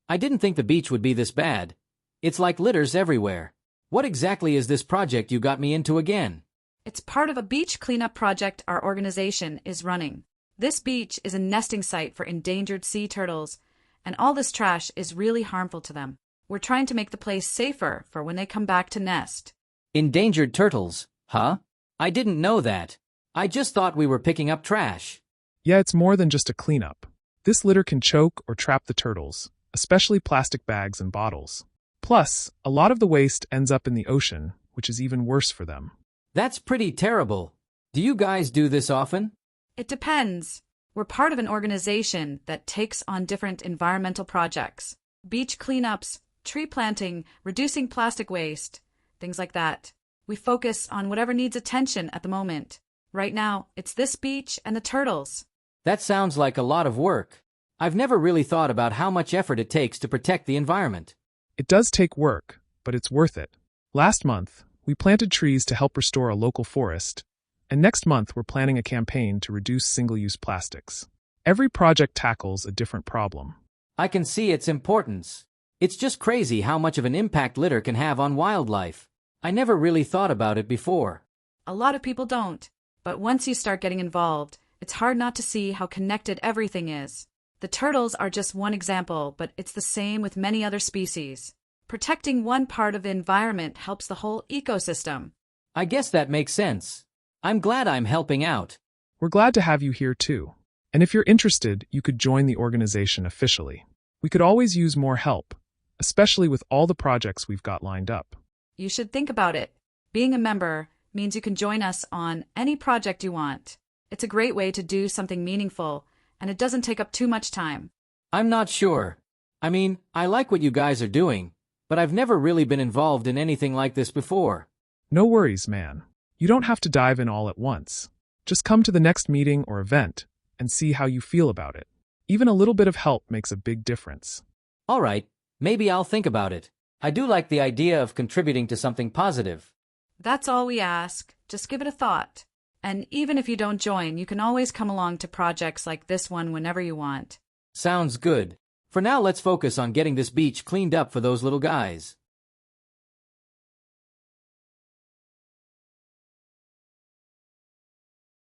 I didn't think the beach would be this bad. It's like litters everywhere. What exactly is this project you got me into again? It's part of a beach cleanup project our organization is running. This beach is a nesting site for endangered sea turtles, and all this trash is really harmful to them. We're trying to make the place safer for when they come back to nest. Endangered turtles, huh? I didn't know that. I just thought we were picking up trash. Yeah, it's more than just a cleanup. This litter can choke or trap the turtles, especially plastic bags and bottles. Plus, a lot of the waste ends up in the ocean, which is even worse for them. That's pretty terrible. Do you guys do this often? It depends. We're part of an organization that takes on different environmental projects. Beach cleanups, tree planting, reducing plastic waste, things like that. We focus on whatever needs attention at the moment. Right now, it's this beach and the turtles. That sounds like a lot of work. I've never really thought about how much effort it takes to protect the environment. It does take work, but it's worth it. Last month, we planted trees to help restore a local forest, and next month we're planning a campaign to reduce single-use plastics. Every project tackles a different problem. I can see its importance. It's just crazy how much of an impact litter can have on wildlife. I never really thought about it before. A lot of people don't, but once you start getting involved, it's hard not to see how connected everything is. The turtles are just one example, but it's the same with many other species. Protecting one part of the environment helps the whole ecosystem. I guess that makes sense. I'm glad I'm helping out. We're glad to have you here too. And if you're interested, you could join the organization officially. We could always use more help, especially with all the projects we've got lined up. You should think about it. Being a member means you can join us on any project you want. It's a great way to do something meaningful, and it doesn't take up too much time. I'm not sure. I mean, I like what you guys are doing, but I've never really been involved in anything like this before. No worries, man. You don't have to dive in all at once. Just come to the next meeting or event and see how you feel about it. Even a little bit of help makes a big difference. All right, maybe I'll think about it. I do like the idea of contributing to something positive. That's all we ask. Just give it a thought. And even if you don't join, you can always come along to projects like this one whenever you want. Sounds good. For now, let's focus on getting this beach cleaned up for those little guys.